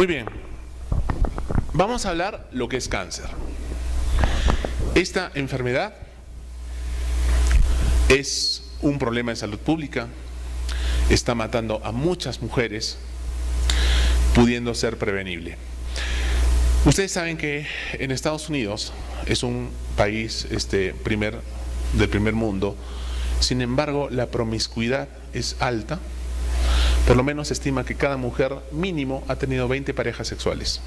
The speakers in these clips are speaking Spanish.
Muy bien, vamos a hablar lo que es cáncer. Esta enfermedad es un problema de salud pública, está matando a muchas mujeres, pudiendo ser prevenible. Ustedes saben que en Estados Unidos es un país del primer mundo, sin embargo la promiscuidad es alta. Por lo menos se estima que cada mujer mínimo ha tenido 20 parejas sexuales.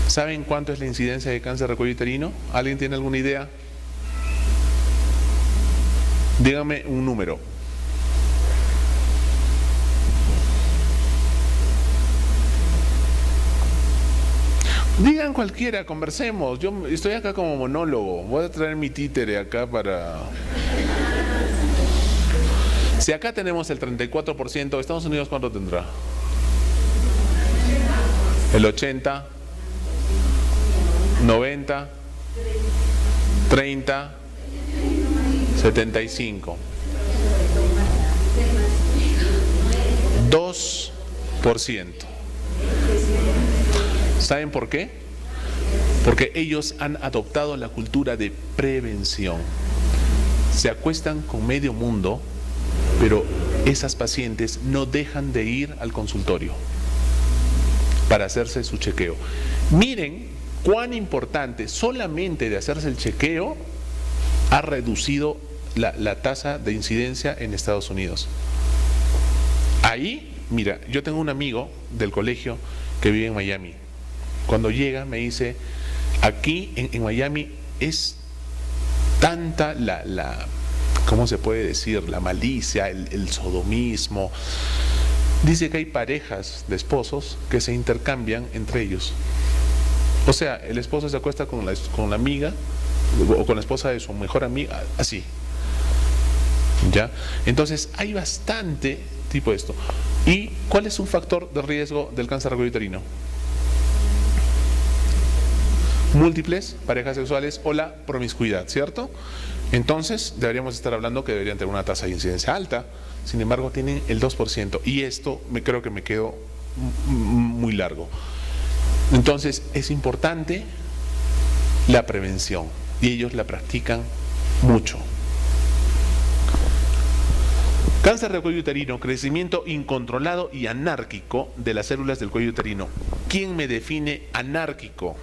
¿Saben cuánto es la incidencia de cáncer de cuello uterino? ¿Alguien tiene alguna idea? Dígame un número. Digan cualquiera, conversemos. Yo estoy acá como monólogo. Voy a traer mi títere acá para... Si acá tenemos el 34%, ¿Estados Unidos cuánto tendrá? El 80, 90, 30, 75. 2%. ¿Saben por qué? Porque ellos han adoptado la cultura de prevención. Se acuestan con medio mundo, pero esas pacientes no dejan de ir al consultorio para hacerse su chequeo. Miren cuán importante, solamente de hacerse el chequeo ha reducido la tasa de incidencia en Estados Unidos. Ahí, mira, yo tengo un amigo del colegio que vive en Miami. Cuando llega me dice, aquí en Miami es tanta ¿cómo se puede decir? La malicia, el sodomismo. Dice que hay parejas de esposos que se intercambian entre ellos. O sea, el esposo se acuesta con la amiga o con la esposa de su mejor amiga, así. ¿Ya? Entonces hay bastante tipo de esto. ¿Y cuál es un factor de riesgo del cáncer de cuello uterino? Múltiples parejas sexuales o la promiscuidad, ¿cierto? Entonces deberíamos estar hablando que deberían tener una tasa de incidencia alta, sin embargo tienen el 2%, y esto creo que me quedó muy largo. Entonces es importante la prevención y ellos la practican mucho. Cáncer de cuello uterino, crecimiento incontrolado y anárquico de las células del cuello uterino. ¿Quién me define anárquico?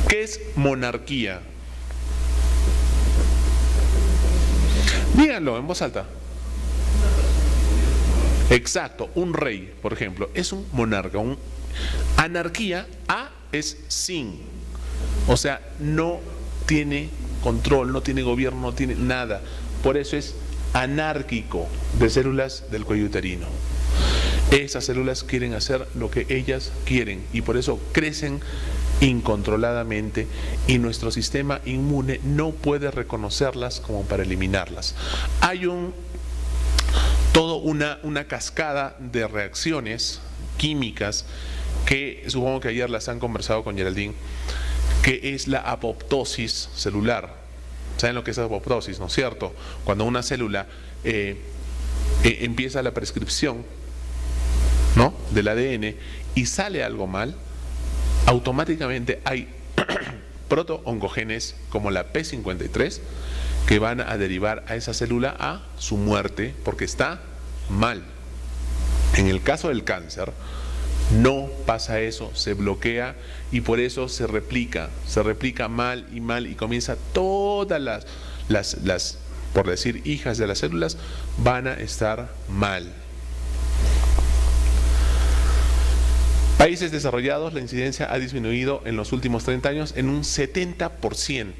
¿Qué es monarquía? Díganlo en voz alta. Exacto, un rey, por ejemplo, es un monarca. Anarquía, A es sin. O sea, no tiene control, no tiene gobierno, no tiene nada. Por eso es anárquico de células del cuello uterino. Esas células quieren hacer lo que ellas quieren y por eso crecen incontroladamente y nuestro sistema inmune no puede reconocerlas como para eliminarlas. Hay toda una cascada de reacciones químicas que supongo que ayer las han conversado con Geraldine, que es la apoptosis celular. ¿Saben lo que es apoptosis, no es cierto? Cuando una célula empieza la prescripción, ¿no?, del ADN y sale algo mal, automáticamente hay protooncogenes como la P53 que van a derivar a esa célula a su muerte porque está mal. En el caso del cáncer no pasa eso, se bloquea y por eso se replica mal y comienza todas las por decir hijas de las células van a estar mal. Países desarrollados, la incidencia ha disminuido en los últimos 30 años en un 70%,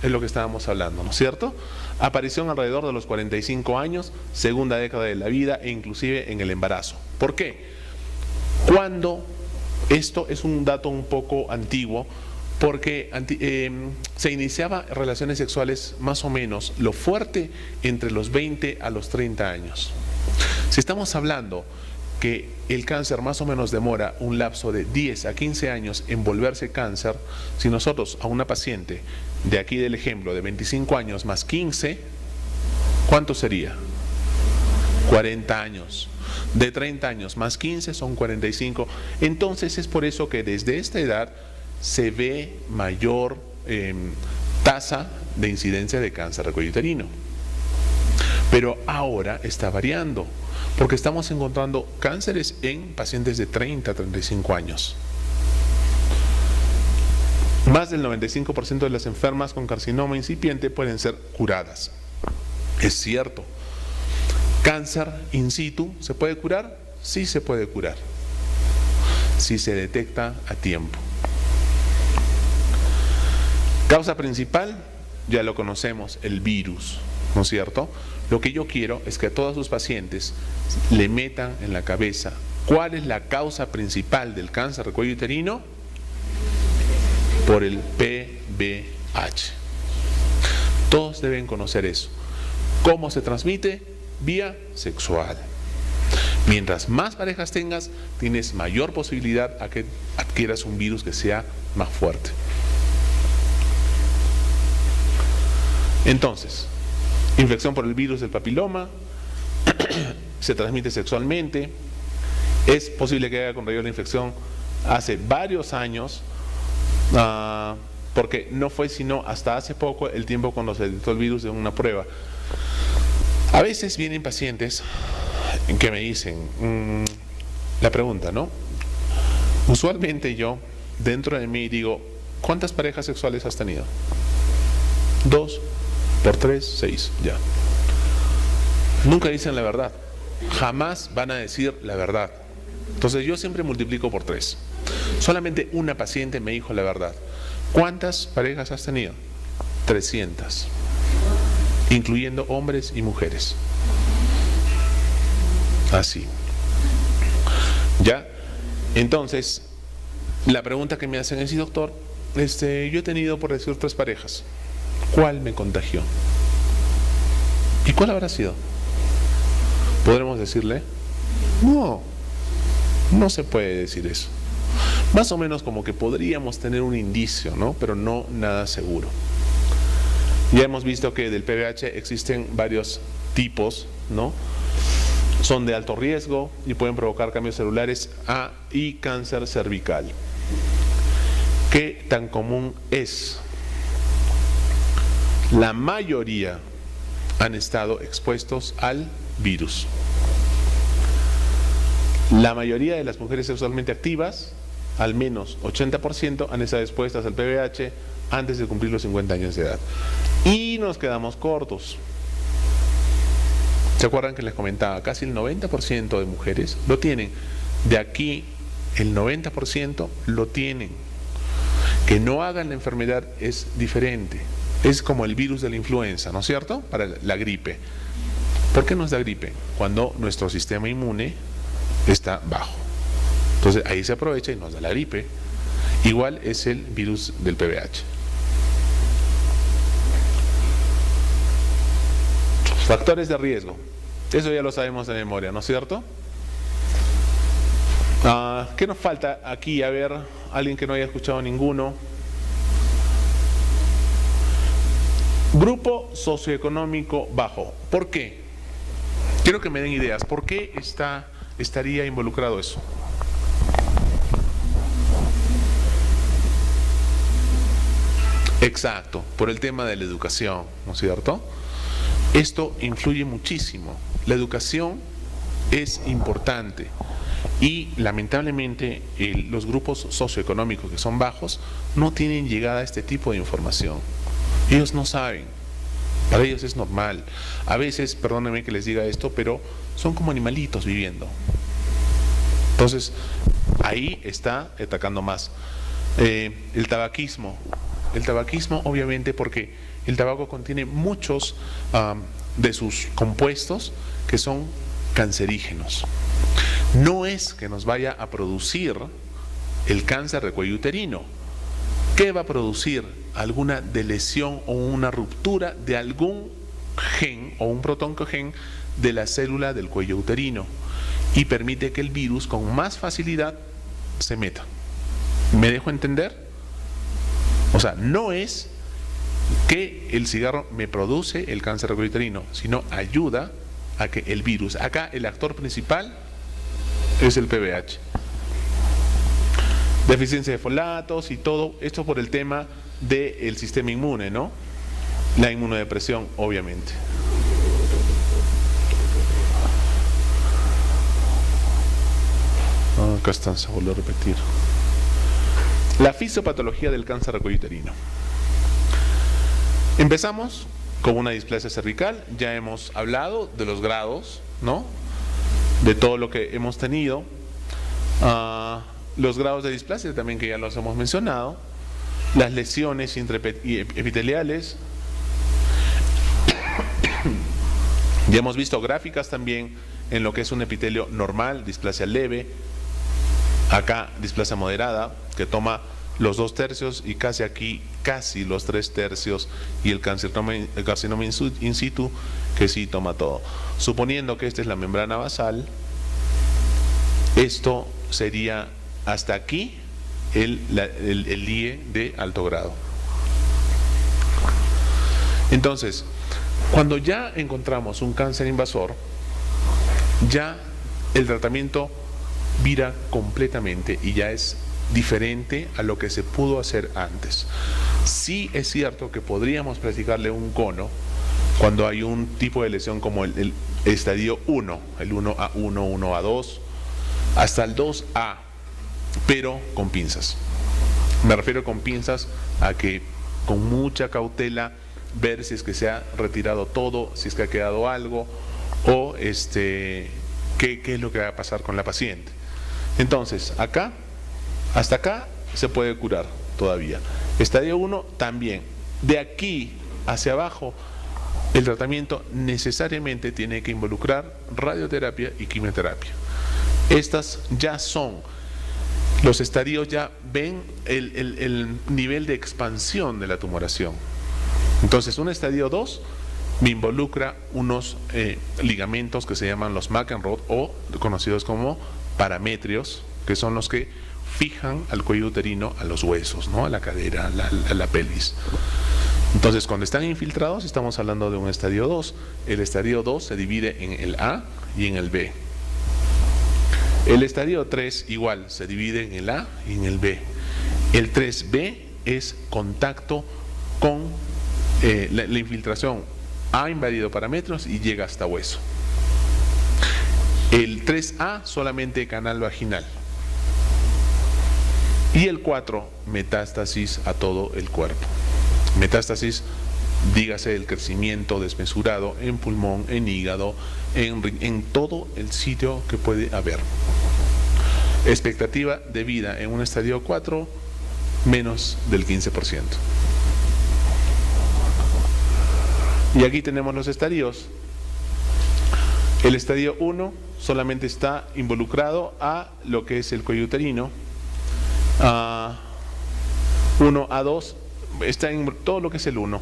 es lo que estábamos hablando, ¿no es cierto? Aparición alrededor de los 45 años, segunda década de la vida e inclusive en el embarazo. ¿Por qué? Cuando, esto es un dato un poco antiguo, porque se iniciaba relaciones sexuales más o menos lo fuerte entre los 20 a los 30 años. Si estamos hablando que el cáncer más o menos demora un lapso de 10 a 15 años en volverse cáncer, si nosotros a una paciente de aquí del ejemplo, de 25 años más 15, ¿cuánto sería? 40 años. De 30 años más 15 son 45. Entonces es por eso que desde esta edad se ve mayor tasa de incidencia de cáncer de cuello uterino. Pero ahora está variando, porque estamos encontrando cánceres en pacientes de 30 a 35 años. Más del 95% de las enfermas con carcinoma incipiente pueden ser curadas. Es cierto. ¿Cáncer in situ se puede curar? Sí se puede curar, si se detecta a tiempo. Causa principal, ya lo conocemos, el virus, ¿no es cierto? Lo que yo quiero es que a todos sus pacientes le metan en la cabeza cuál es la causa principal del cáncer de cuello uterino. Por el PBH. Todos deben conocer eso. ¿Cómo se transmite? Vía sexual. Mientras más parejas tengas, tienes mayor posibilidad a que adquieras un virus que sea más fuerte. Entonces, infección por el virus del papiloma, se transmite sexualmente, es posible que haya contraído la infección hace varios años, porque no fue sino hasta hace poco el tiempo cuando se detectó el virus de una prueba. A veces vienen pacientes que me dicen, la pregunta, ¿no? Usualmente yo, dentro de mí, digo, ¿cuántas parejas sexuales has tenido? 2 por 3, 6, ya. Nunca dicen la verdad, jamás van a decir la verdad. Entonces yo siempre multiplico por 3. Solamente una paciente me dijo la verdad. ¿Cuántas parejas has tenido? 300, incluyendo hombres y mujeres. Así. ¿Ya? Entonces, la pregunta que me hacen es, sí, doctor, yo he tenido, por decir, 3 parejas. ¿Cuál me contagió? ¿Y cuál habrá sido? ¿Podremos decirle? No, no se puede decir eso. Más o menos como que podríamos tener un indicio, ¿no? Pero no nada seguro. Ya hemos visto que del PBH existen varios tipos, ¿no? Son de alto riesgo y pueden provocar cambios celulares y cáncer cervical. ¿Qué tan común es? La mayoría han estado expuestos al virus. La mayoría de las mujeres sexualmente activas, al menos 80%, han estado expuestas al PBH antes de cumplir los 50 años de edad. Y nos quedamos cortos. ¿Se acuerdan que les comentaba? Casi el 90% de mujeres lo tienen. De aquí, el 90% lo tienen. Que no hagan la enfermedad es diferente. Es como el virus de la influenza, ¿no es cierto? Para la gripe. ¿Por qué nos da gripe? Cuando nuestro sistema inmune está bajo. Entonces ahí se aprovecha y nos da la gripe. Igual es el virus del PBH. Factores de riesgo. Eso ya lo sabemos de memoria, ¿no es cierto? ¿Qué nos falta aquí? A ver, alguien que no haya escuchado ninguno. Grupo socioeconómico bajo. ¿Por qué? Quiero que me den ideas. ¿Por qué estaría involucrado eso? Exacto, por el tema de la educación, ¿no es cierto? Esto influye muchísimo. La educación es importante y lamentablemente los grupos socioeconómicos que son bajos no tienen llegada a este tipo de información. Ellos no saben, para ellos es normal. A veces, perdónenme que les diga esto, pero son como animalitos viviendo. Entonces, ahí está atacando más. El tabaquismo. El tabaquismo, obviamente, porque el tabaco contiene muchos de sus compuestos que son cancerígenos. No es que nos vaya a producir el cáncer de cuello uterino. ¿Qué va a producir? Alguna delesión o una ruptura de algún gen o un protoncogen de la célula del cuello uterino y permite que el virus con más facilidad se meta. ¿Me dejo entender? O sea, no es que el cigarro me produce el cáncer de cuello uterino, sino ayuda a que el virus, acá el actor principal es el PBH. Deficiencia de folatos y todo esto por el tema del sistema inmune, ¿no? La inmunodepresión, obviamente. Acá están, se volvió a repetir. La fisiopatología del cáncer de cuello uterino. Empezamos con una displasia cervical. Ya hemos hablado de los grados, ¿no? De todo lo que hemos tenido. Los grados de displasia también, que ya los hemos mencionado. Las lesiones intraepiteliales. Ya hemos visto gráficas también en lo que es un epitelio normal, displasia leve. Acá displasia moderada, que toma los 2/3 y casi aquí, casi los 3/3, y el carcinoma in situ, que sí toma todo. Suponiendo que esta es la membrana basal, esto sería hasta aquí el IE de alto grado. Entonces, cuando ya encontramos un cáncer invasor, ya el tratamiento vira completamente y ya es diferente a lo que se pudo hacer antes. Sí es cierto que podríamos practicarle un cono cuando hay un tipo de lesión como el estadio 1, el 1A1, 1A2, hasta el 2A, pero con pinzas. Me refiero con pinzas a que con mucha cautela ver si es que se ha retirado todo, si es que ha quedado algo, o qué es lo que va a pasar con la paciente. Entonces, acá, hasta acá se puede curar todavía. Estadio 1 también. De aquí hacia abajo, el tratamiento necesariamente tiene que involucrar radioterapia y quimioterapia. Estas ya son, los estadios ya ven el nivel de expansión de la tumoración. Entonces, un estadio 2 me involucra unos ligamentos que se llaman los McEnroe, o conocidos como parametrios, que son los que fijan al cuello uterino a los huesos, ¿no? A la cadera, a la pelvis. Entonces, cuando están infiltrados, estamos hablando de un estadio 2. El estadio 2 se divide en el A y en el B. El estadio 3 igual, se divide en el A y en el B. El 3B es contacto con la infiltración. Ha invadido parametros y llega hasta hueso. El 3A solamente canal vaginal. Y el 4, metástasis a todo el cuerpo. Metástasis, dígase el crecimiento desmesurado en pulmón, en hígado, en todo el sitio que puede haber. Expectativa de vida en un estadio 4, menos del 15%. Y aquí tenemos los estadios. El estadio 1 solamente está involucrado a lo que es el cuello uterino. 1 a 2 está en todo lo que es el 1.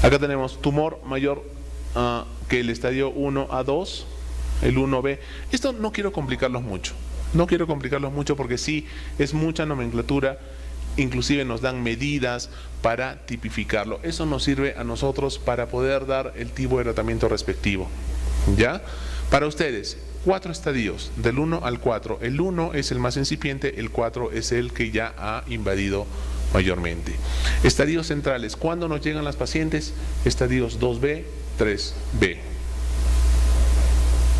Acá tenemos tumor mayor que el estadio 1 a 2, el 1B. Esto no quiero complicarlos mucho. No quiero complicarlos mucho porque sí es mucha nomenclatura. Inclusive nos dan medidas para tipificarlo. Eso nos sirve a nosotros para poder dar el tipo de tratamiento respectivo. ¿Ya? Para ustedes, 4 estadios, del 1 al 4. El 1 es el más incipiente, el 4 es el que ya ha invadido mayormente. Estadios centrales, ¿cuándo nos llegan las pacientes? Estadios 2B, 3B.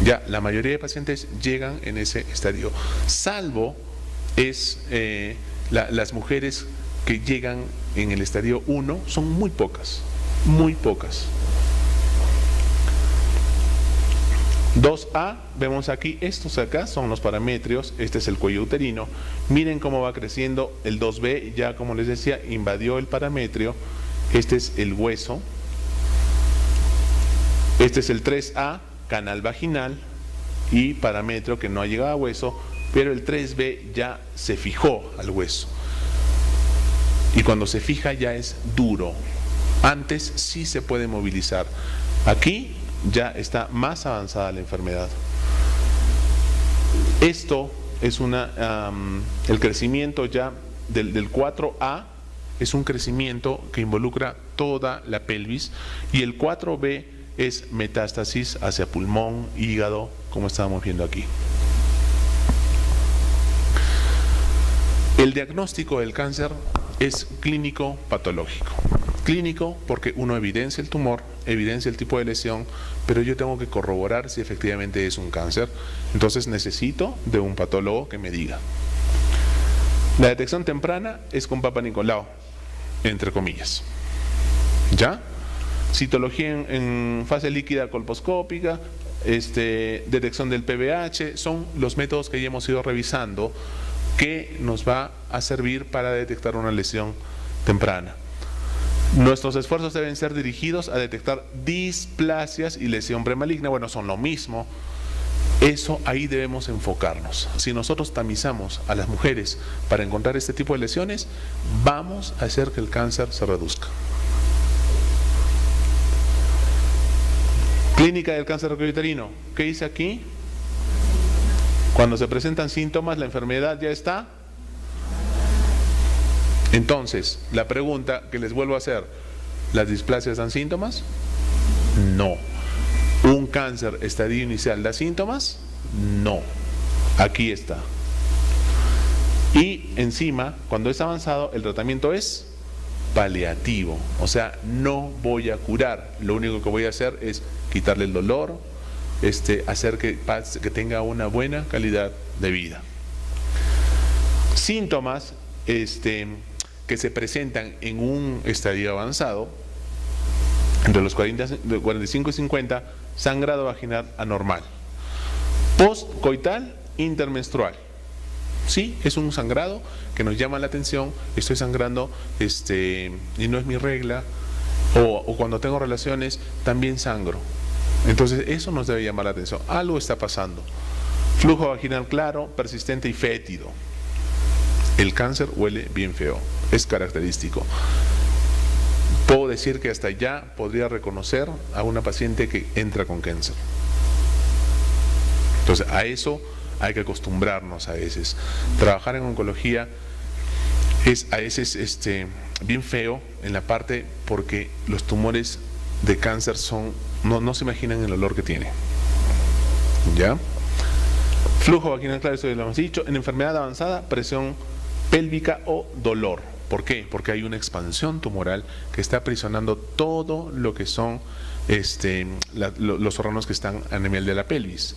Ya, la mayoría de pacientes llegan en ese estadio, salvo es las mujeres que llegan en el estadio 1, son muy pocas, muy pocas. 2A, vemos aquí, estos acá son los parametrios, este es el cuello uterino. Miren cómo va creciendo el 2B, ya como les decía, invadió el parametrio. Este es el hueso. Este es el 3A, canal vaginal y parametrio que no ha llegado a hueso, pero el 3B ya se fijó al hueso. Y cuando se fija ya es duro. Antes sí se puede movilizar. Aquí ya está más avanzada la enfermedad. Esto es el crecimiento ya del 4A es un crecimiento que involucra toda la pelvis, y el 4B es metástasis hacia pulmón, hígado, como estábamos viendo aquí. El diagnóstico del cáncer es clínico patológico. Clínico porque uno evidencia el tumor, evidencia el tipo de lesión, pero yo tengo que corroborar si efectivamente es un cáncer. Entonces necesito de un patólogo que me diga. La detección temprana es con Papa Nicolau, entre comillas. ¿Ya? Citología en fase líquida colposcópica, detección del PBH, son los métodos que ya hemos ido revisando que nos va a servir para detectar una lesión temprana. Nuestros esfuerzos deben ser dirigidos a detectar displasias y lesión premaligna. Bueno, son lo mismo. Eso, ahí debemos enfocarnos. Si nosotros tamizamos a las mujeres para encontrar este tipo de lesiones, vamos a hacer que el cáncer se reduzca. Clínica del cáncer rectouterino. ¿Qué dice aquí? Cuando se presentan síntomas, la enfermedad ya está. Entonces, la pregunta que les vuelvo a hacer, ¿las displasias dan síntomas? No. ¿Un cáncer estadio inicial da síntomas? No. Aquí está. Y encima, cuando es avanzado, el tratamiento es paliativo. O sea, no voy a curar. Lo único que voy a hacer es quitarle el dolor, hacer que tenga una buena calidad de vida. Síntomas que se presentan en un estadio avanzado, entre los 45 y 50, sangrado vaginal anormal, postcoital intermenstrual. Sí, es un sangrado que nos llama la atención. Estoy sangrando y no es mi regla, o cuando tengo relaciones también sangro. Entonces eso nos debe llamar la atención. Algo está pasando. Flujo vaginal claro, persistente y fétido. El cáncer huele bien feo, es característico. Puedo decir que hasta ya podría reconocer a una paciente que entra con cáncer. Entonces a eso hay que acostumbrarnos a veces. Trabajar en oncología es a veces bien feo en la parte porque los tumores de cáncer no se imaginan el olor que tiene. ¿Ya? Flujo vaginal claro, eso ya lo hemos dicho. En enfermedad avanzada, presión pélvica o dolor. ¿Por qué? Porque hay una expansión tumoral que está aprisionando todo lo que son los órganos que están a nivel de la pelvis.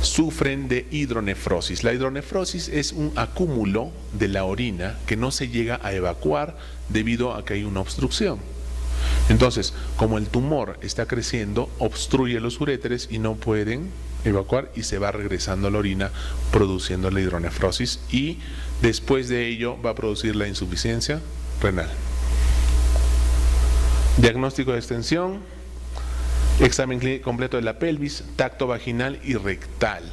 Sufren de hidronefrosis. La hidronefrosis es un acúmulo de la orina que no se llega a evacuar debido a que hay una obstrucción. Entonces, como el tumor está creciendo, obstruye los uréteres y no pueden evacuar y se va regresando la orina produciendo la hidronefrosis, y después de ello va a producir la insuficiencia renal. Diagnóstico de extensión, examen clínico completo de la pelvis, tacto vaginal y rectal.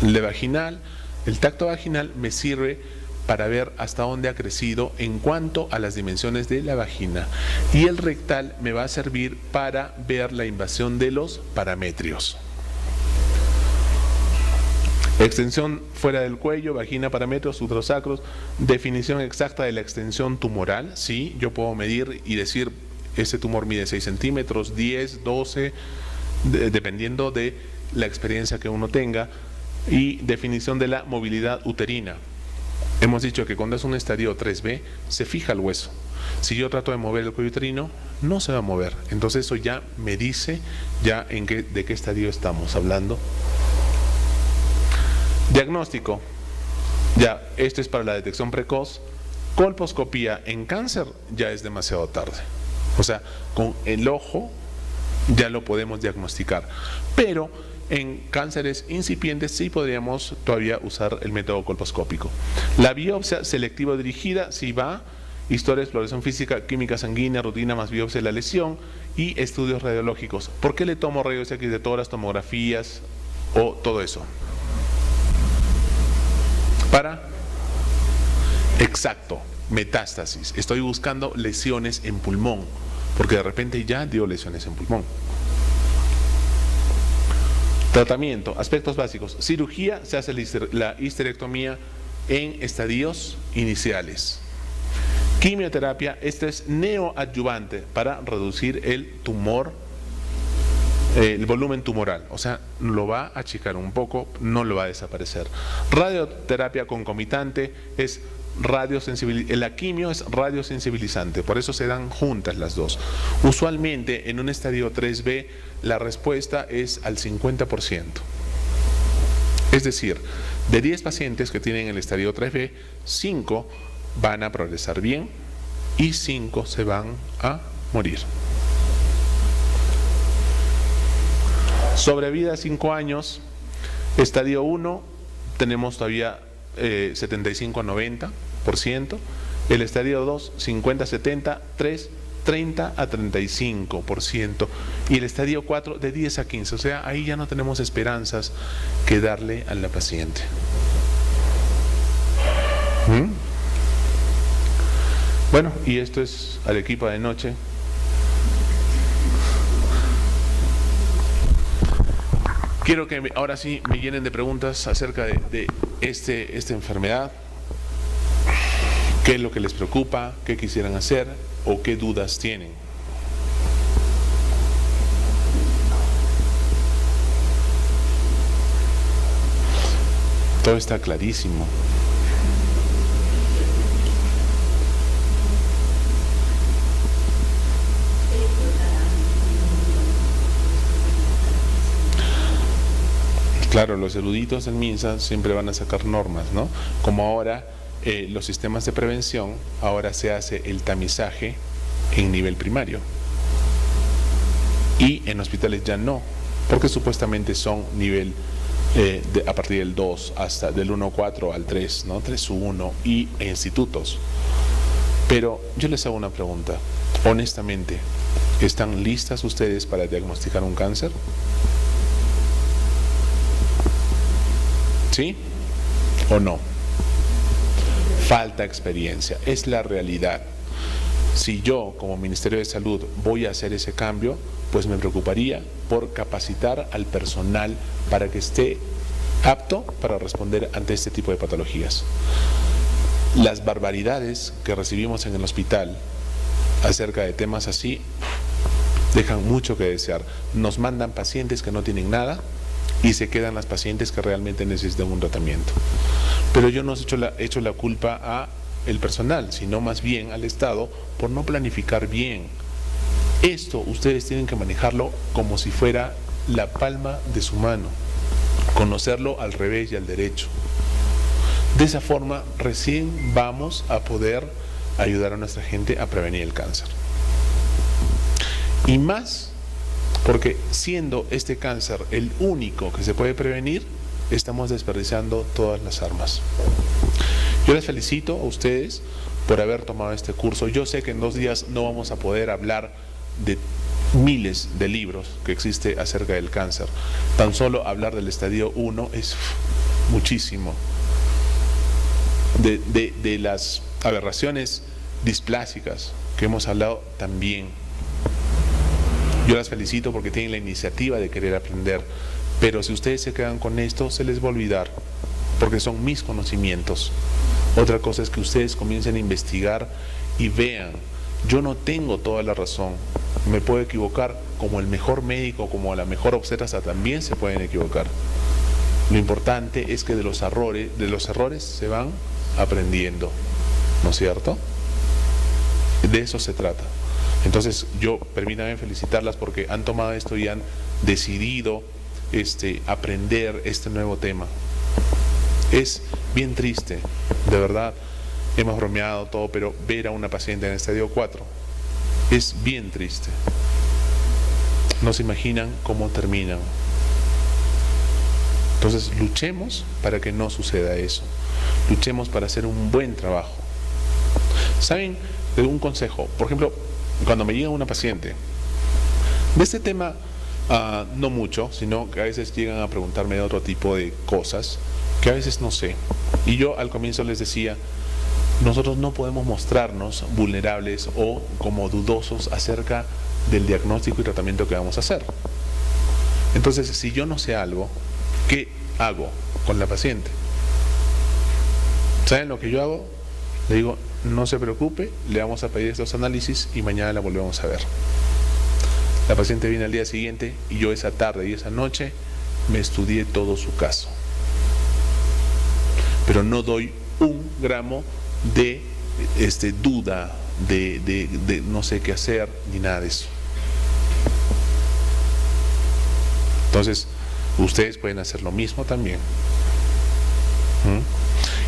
El tacto vaginal me sirve para ver hasta dónde ha crecido en cuanto a las dimensiones de la vagina, y el rectal me va a servir para ver la invasión de los parametrios. Extensión fuera del cuello, vagina, parametros, uterosacros, definición exacta de la extensión tumoral. Sí, yo puedo medir y decir, este tumor mide 6 centímetros, 10, 12, dependiendo de la experiencia que uno tenga. Y definición de la movilidad uterina. Hemos dicho que cuando es un estadio 3B, se fija el hueso. Si yo trato de mover el cuello uterino, no se va a mover. Entonces eso ya me dice ya de qué estadio estamos hablando. Diagnóstico. Ya, esto es para la detección precoz. Colposcopía en cáncer ya es demasiado tarde. O sea, con el ojo ya lo podemos diagnosticar. Pero en cánceres incipientes sí podríamos todavía usar el método colposcópico. La biopsia selectiva dirigida, si va, historia de exploración física, química sanguínea, rutina más biopsia de la lesión y estudios radiológicos. ¿Por qué le tomo rayos X de todas las tomografías o todo eso? Exacto, metástasis. Estoy buscando lesiones en pulmón, porque de repente ya dio lesiones en pulmón. Tratamiento, aspectos básicos. Cirugía, se hace la histerectomía en estadios iniciales. Quimioterapia, este es neoadyuvante para reducir el tumor, el volumen tumoral, o sea, lo va a achicar un poco, no lo va a desaparecer. Radioterapia concomitante es la quimio es radiosensibilizante, por eso se dan juntas las dos. Usualmente en un estadio 3B la respuesta es al 50%. Es decir, de 10 pacientes que tienen el estadio 3B, 5 van a progresar bien y 5 se van a morir. Sobrevida 5 años, estadio 1 tenemos todavía 75 a 90%, el estadio 2 50 a 70, 3 30 a 35% y el estadio 4 de 10 a 15, o sea, ahí ya no tenemos esperanzas que darle a la paciente. Bueno, y esto es Arequipa de noche. Quiero que ahora sí me llenen de preguntas acerca de esta enfermedad. ¿Qué es lo que les preocupa? ¿Qué quisieran hacer? ¿O qué dudas tienen? Todo está clarísimo. Claro, los eruditos del MINSA siempre van a sacar normas, ¿no? Como ahora los sistemas de prevención, ahora se hace el tamizaje en nivel primario. Y en hospitales ya no, porque supuestamente son nivel a partir del 2 hasta del 1-4 al 3, ¿no? 3-1 y institutos. Pero yo les hago una pregunta, honestamente, ¿están listas ustedes para diagnosticar un cáncer? ¿Sí o no? Falta experiencia, es la realidad. Si yo como Ministerio de Salud voy a hacer ese cambio, pues me preocuparía por capacitar al personal para que esté apto para responder ante este tipo de patologías. Las barbaridades que recibimos en el hospital acerca de temas así dejan mucho que desear. Nos mandan pacientes que no tienen nada y se quedan las pacientes que realmente necesitan un tratamiento. Pero yo no he hecho la culpa a el personal, sino más bien al Estado por no planificar bien. Esto ustedes tienen que manejarlo como si fuera la palma de su mano, conocerlo al revés y al derecho. De esa forma recién vamos a poder ayudar a nuestra gente a prevenir el cáncer. Y más porque siendo este cáncer el único que se puede prevenir, estamos desperdiciando todas las armas. Yo les felicito a ustedes por haber tomado este curso. Yo sé que en 2 días no vamos a poder hablar de miles de libros que existe acerca del cáncer. Tan solo hablar del estadio 1 es muchísimo. De las aberraciones displásicas que hemos hablado también. Yo las felicito porque tienen la iniciativa de querer aprender, pero si ustedes se quedan con esto, se les va a olvidar, porque son mis conocimientos. Otra cosa es que ustedes comiencen a investigar y vean, yo no tengo toda la razón, me puedo equivocar, como el mejor médico, como la mejor obstetra también se pueden equivocar. Lo importante es que de los errores se van aprendiendo, ¿no es cierto? De eso se trata. Entonces permítanme felicitarlas porque han tomado esto y han decidido aprender este nuevo tema. Es bien triste, de verdad, hemos bromeado todo, pero ver a una paciente en el estadio 4 es bien triste. No se imaginan cómo terminan. Entonces luchemos para que no suceda eso. Luchemos para hacer un buen trabajo. ¿Saben? Un consejo, por ejemplo, cuando me llega una paciente de este tema, no mucho, sino que a veces llegan a preguntarme de otro tipo de cosas que a veces no sé, y yo al comienzo les decía, nosotros no podemos mostrarnos vulnerables o como dudosos acerca del diagnóstico y tratamiento que vamos a hacer. Entonces, si yo no sé algo, ¿qué hago con la paciente? ¿Saben lo que yo hago? Le digo, no se preocupe, le vamos a pedir estos análisis y mañana la volvemos a ver. La paciente viene al día siguiente y yo esa tarde y esa noche me estudié todo su caso. Pero no doy un gramo de duda, de no sé qué hacer, ni nada de eso. Entonces, ustedes pueden hacer lo mismo también.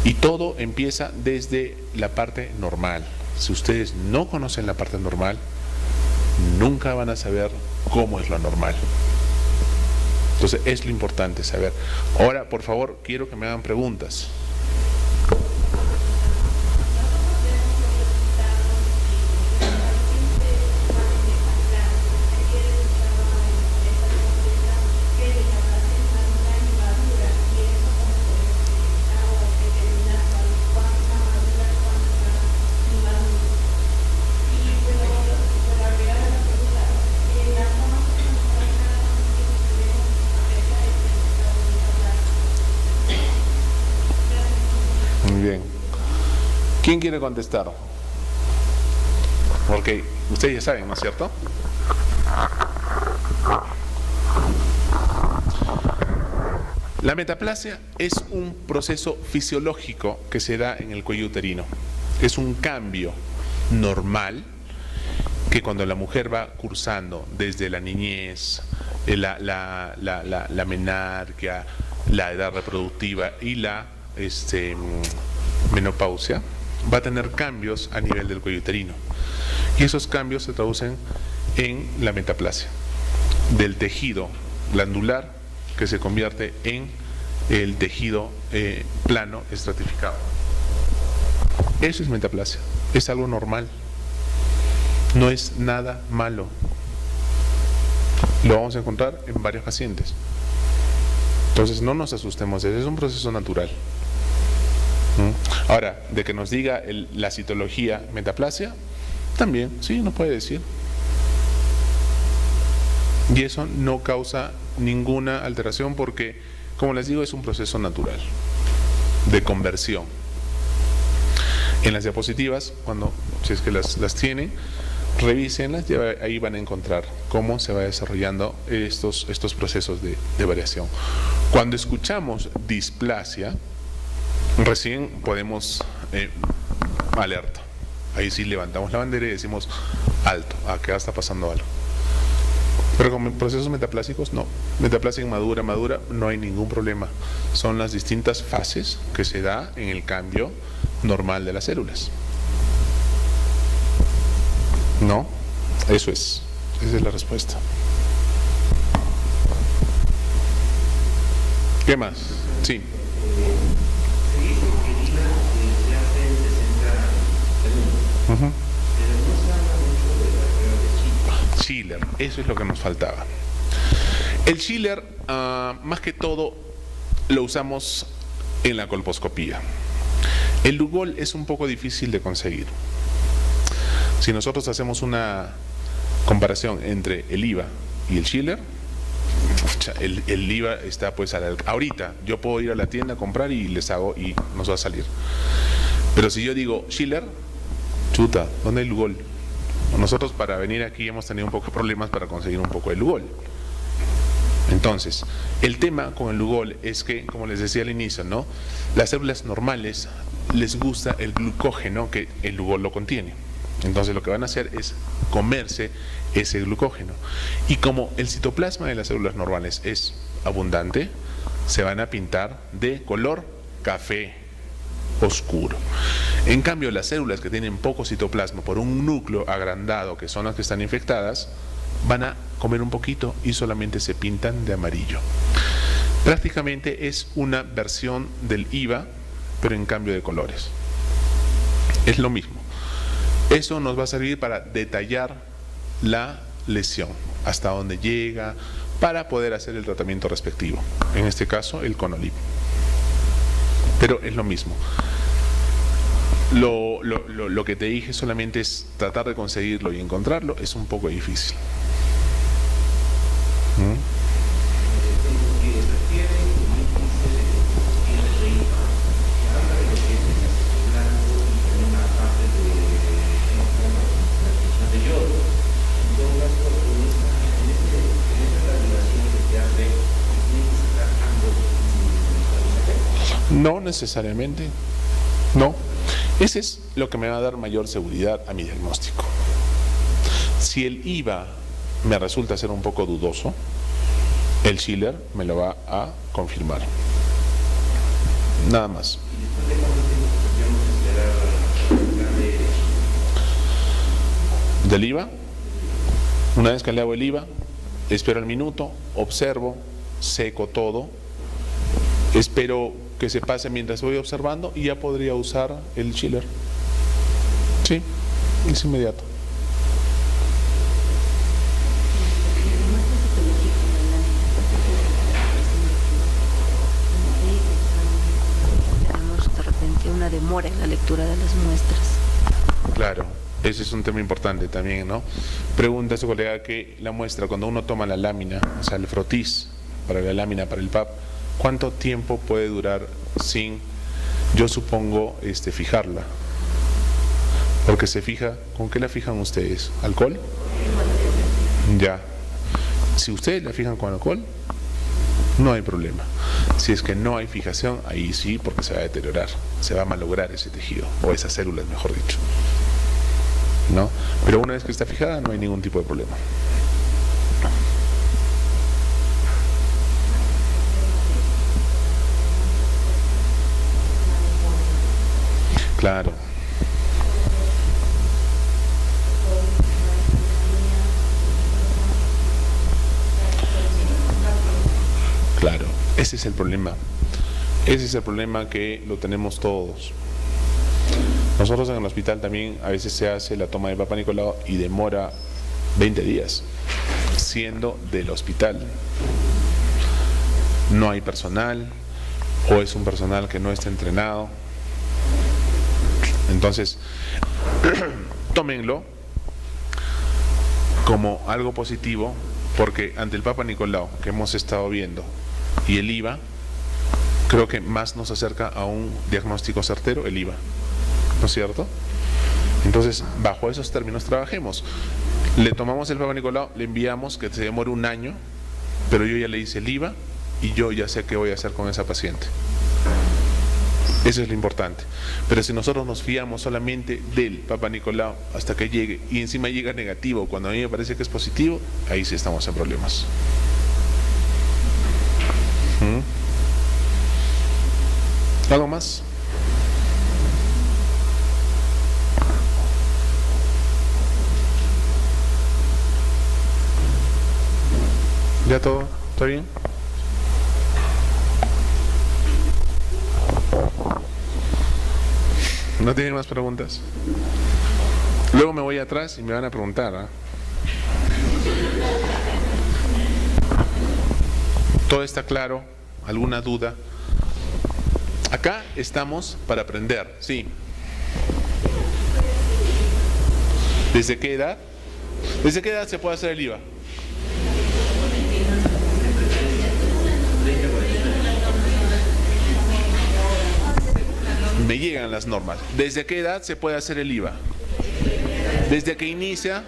Y todo empieza desde la parte normal. Si ustedes no conocen la parte normal, nunca van a saber cómo es lo normal. Entonces, es lo importante saber. Ahora, por favor, quiero que me hagan preguntas. Bien. ¿Quién quiere contestar? Porque ustedes ya saben, ¿no es cierto? La metaplasia es un proceso fisiológico que se da en el cuello uterino. Es un cambio normal que cuando la mujer va cursando desde la niñez, la menarquia, la edad reproductiva y la menopausia, va a tener cambios a nivel del cuello uterino. Y esos cambios se traducen en la metaplasia del tejido glandular que se convierte en el tejido plano estratificado. Eso es metaplasia, es algo normal, no es nada malo. Lo vamos a encontrar en varios pacientes. Entonces no nos asustemos, es un proceso natural. Ahora, de que nos diga la citología metaplasia, también, sí, nos puede decir. Y eso no causa ninguna alteración porque, como les digo, es un proceso natural de conversión. En las diapositivas, si es que las tienen, revísenlas y ahí van a encontrar cómo se va desarrollando estos procesos de variación. Cuando escuchamos displasia, recién podemos alerta. Ahí sí levantamos la bandera y decimos alto, acá está pasando algo. Pero con procesos metaplásicos no. Metaplasia madura, no hay ningún problema. Son las distintas fases que se da en el cambio normal de las células. No, eso es. Esa es la respuesta. ¿Qué más? Sí. Schiller, eso es lo que nos faltaba. El Schiller, más que todo, lo usamos en la colposcopía. El Lugol es un poco difícil de conseguir. Si nosotros hacemos una comparación entre el IVA y el Schiller, el IVA está pues ahorita yo puedo ir a la tienda a comprar y les hago y nos va a salir. Pero si yo digo Schiller, chuta, ¿dónde hay Lugol? Nosotros para venir aquí hemos tenido un poco de problemas para conseguir un poco de Lugol. Entonces, el tema con el Lugol es que, como les decía al inicio, ¿no? Las células normales les gusta el glucógeno que el Lugol lo contiene. Entonces lo que van a hacer es comerse ese glucógeno. Y como el citoplasma de las células normales es abundante, se van a pintar de color café oscuro. En cambio, las células que tienen poco citoplasma por un núcleo agrandado, que son las que están infectadas, van a comer un poquito y solamente se pintan de amarillo. Prácticamente es una versión del IVA, pero en cambio de colores. Es lo mismo. Eso nos va a servir para detallar la lesión, hasta dónde llega, para poder hacer el tratamiento respectivo. En este caso, el Conolip. Pero es lo mismo. Lo que te dije solamente es tratar de conseguirlo y encontrarlo, es un poco difícil. No necesariamente, no. Ese es lo que me va a dar mayor seguridad a mi diagnóstico. Si el IVA me resulta ser un poco dudoso, el Schiller me lo va a confirmar. Nada más. Del IVA, una vez que le hago el IVA, espero el minuto, observo, seco todo, espero que se pase mientras voy observando y ya podría usar el Schiller. Sí, es inmediato. Tenemos de repente una demora en la lectura de las muestras. Claro, ese es un tema importante también, ¿no? Pregunta a su colega que la muestra, cuando uno toma la lámina, o sea, el frotis para la lámina, para el PAP, ¿cuánto tiempo puede durar sin, yo supongo, fijarla? Porque se fija, ¿con qué la fijan ustedes? ¿Alcohol? Ya. Si ustedes la fijan con alcohol, no hay problema. Si es que no hay fijación, ahí sí, porque se va a deteriorar, se va a malograr ese tejido, o esas células, mejor dicho, ¿no? Pero una vez que está fijada, no hay ningún tipo de problema. Claro. Claro, ese es el problema. Ese es el problema que lo tenemos todos. Nosotros en el hospital también a veces se hace la toma de Papa Nicolau y demora 20 días, siendo del hospital. No hay personal, o es un personal que no está entrenado. Entonces, tómenlo como algo positivo, porque ante el Papa Nicolau que hemos estado viendo y el IVA, creo que más nos acerca a un diagnóstico certero el IVA, ¿no es cierto? Entonces, bajo esos términos trabajemos. Le tomamos el Papa Nicolau, le enviamos, que se demore un año, pero yo ya le hice el IVA y yo ya sé qué voy a hacer con esa paciente. Eso es lo importante. Pero si nosotros nos fiamos solamente del Papa Nicolau hasta que llegue y encima llega negativo cuando a mí me parece que es positivo, ahí sí estamos en problemas. ¿Algo más? ¿Ya todo? ¿Está bien? ¿No tienen más preguntas? Luego me voy atrás y me van a preguntar, ¿eh? ¿Todo está claro? ¿Alguna duda? Acá estamos para aprender, sí. ¿Desde qué edad? ¿Desde qué edad se puede hacer el IVA? Me llegan las normas. ¿Desde qué edad se puede hacer el IVA? Desde que inicia.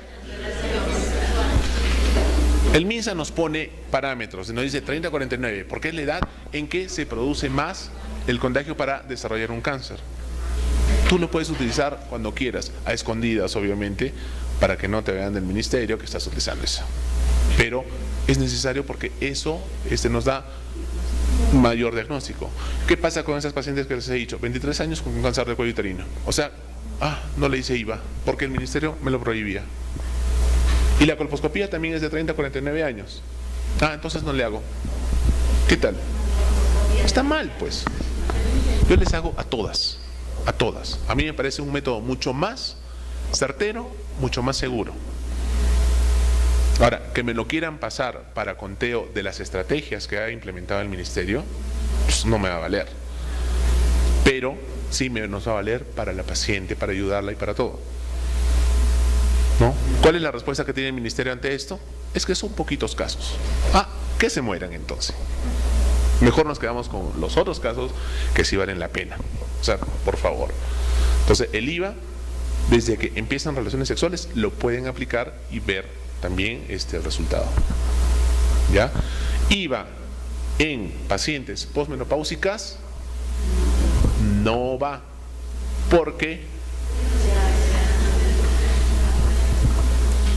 El MINSA nos pone parámetros, nos dice 30 a 49, porque es la edad en que se produce más el contagio para desarrollar un cáncer. Tú lo puedes utilizar cuando quieras, a escondidas obviamente, para que no te vean del ministerio que estás utilizando eso. Pero es necesario porque eso nos da mayor diagnóstico. ¿Qué pasa con esas pacientes que les he dicho? 23 años con cáncer de cuello uterino. O sea, no le hice IVA, porque el ministerio me lo prohibía. Y la colposcopía también es de 30 a 49 años. Entonces no le hago. ¿Qué tal? Está mal, pues. Yo les hago a todas. A todas. A mí me parece un método mucho más certero, mucho más seguro. Ahora, que me lo quieran pasar para conteo de las estrategias que ha implementado el ministerio, pues no me va a valer. Pero sí nos va a valer para la paciente, para ayudarla y para todo. ¿No? ¿Cuál es la respuesta que tiene el ministerio ante esto? Es que son poquitos casos. Que se mueran entonces. Mejor nos quedamos con los otros casos que sí valen la pena. O sea, por favor. Entonces, el IVA, desde que empiezan relaciones sexuales, lo pueden aplicar y ver también el resultado. ¿Ya? IVA en pacientes posmenopáusicas no va, porque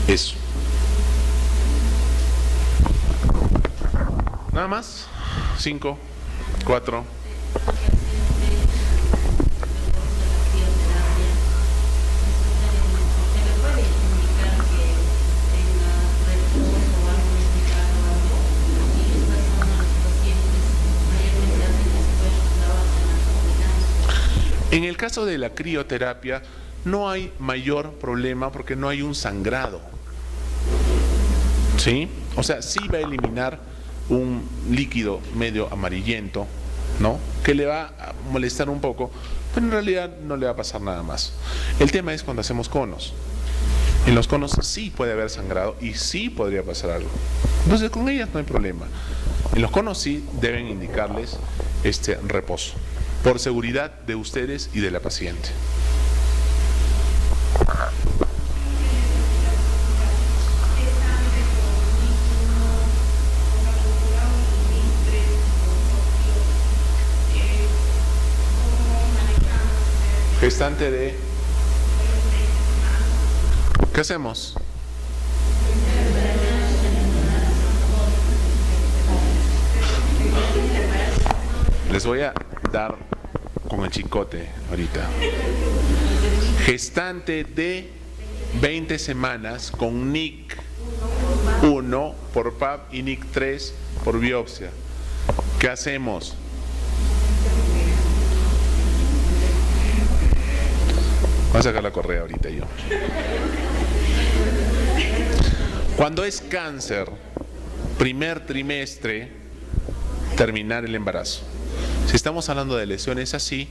eso. Nada más. 5, 4. En el caso de la crioterapia no hay mayor problema porque no hay un sangrado, ¿sí? O sea, sí va a eliminar un líquido medio amarillento, ¿no? Que le va a molestar un poco, pero en realidad no le va a pasar nada más. El tema es cuando hacemos conos. En los conos sí puede haber sangrado y sí podría pasar algo. Entonces con ellas no hay problema. En los conos sí deben indicarles reposo, por seguridad de ustedes y de la paciente. Gestante de... ¿Qué hacemos? Les voy a dar con el chicote ahorita. Gestante de 20 semanas con NIC 1 por PAP y NIC 3 por biopsia. ¿Qué hacemos? Voy a sacar la correa ahorita yo. Cuando es cáncer, primer trimestre, terminar el embarazo. Si estamos hablando de lesiones así,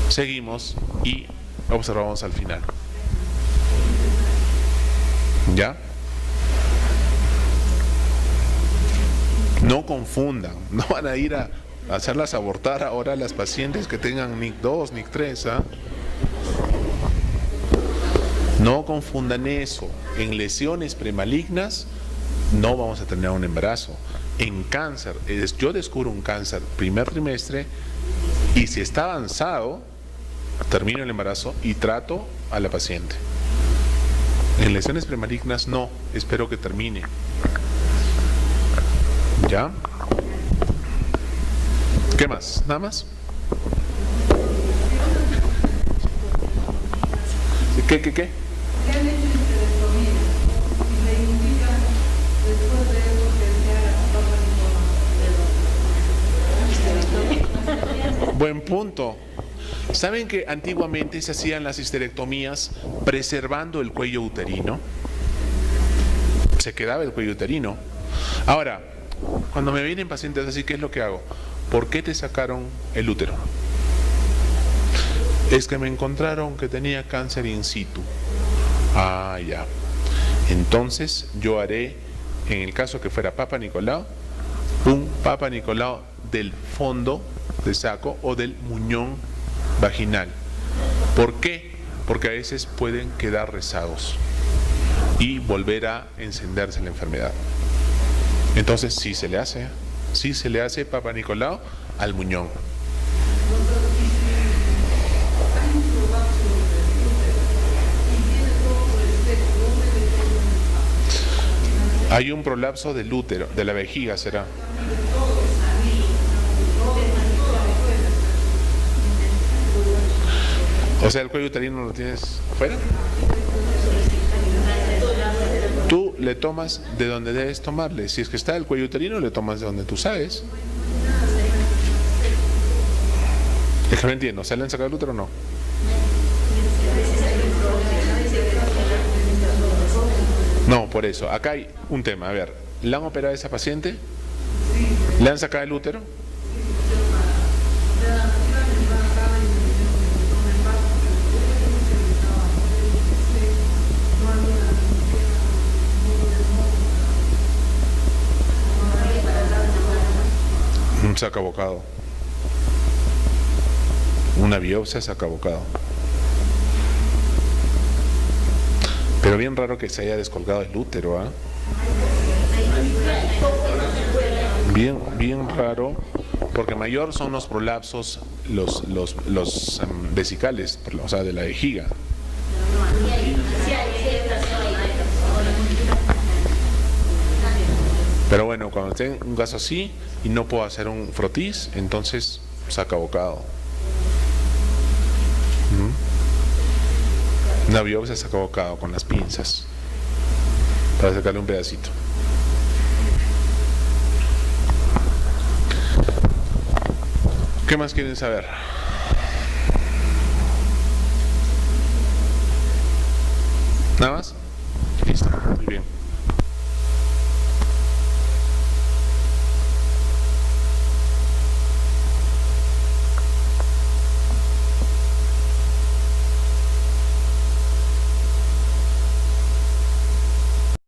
seguimos y observamos al final. ¿Ya? No confundan, no van a ir a hacerlas abortar ahora las pacientes que tengan NIC 2, NIC 3, ¿ah? No confundan eso. En lesiones premalignas no vamos a tener un embarazo. En cáncer, yo descubro un cáncer primer trimestre y si está avanzado, termino el embarazo y trato a la paciente. En lesiones premalignas no, espero que termine. ¿Ya? ¿Qué más? ¿Nada más? ¿Qué? Buen punto. ¿Saben que antiguamente se hacían las histerectomías preservando el cuello uterino? Se quedaba el cuello uterino. Ahora, cuando me vienen pacientes así, ¿qué es lo que hago? ¿Por qué te sacaron el útero? Es que me encontraron que tenía cáncer in situ. Ah, ya. Entonces yo haré, en el caso que fuera Papa Nicolau, un Papa Nicolau del fondo de saco o del muñón vaginal. ¿Por qué? Porque a veces pueden quedar rezagos y volver a encenderse la enfermedad. Entonces sí se le hace Papa Nicolau al muñón. Hay un prolapso del útero, de la vejiga será. O sea, el cuello uterino lo tienes afuera. Tú le tomas de donde debes tomarle. Si es que está el cuello uterino, le tomas de donde tú sabes. Es que no entiendo, ¿se le han sacado el útero o no? No, por eso. Acá hay un tema. A ver, ¿le han operado a esa paciente? ¿Le han sacado el útero? Un sacabocado. Una biopsia sacabocado. Pero bien raro que se haya descolgado el útero, ¿ah? Bien raro porque mayor son los prolapsos, los vesicales, o sea, de la vejiga. Pero bueno, cuando tengo un caso así y no puedo hacer un frotis, entonces saca bocado. Una biopsia saca bocado con las pinzas para sacarle un pedacito. ¿Qué más quieren saber? ¿Nada más? Listo, muy bien.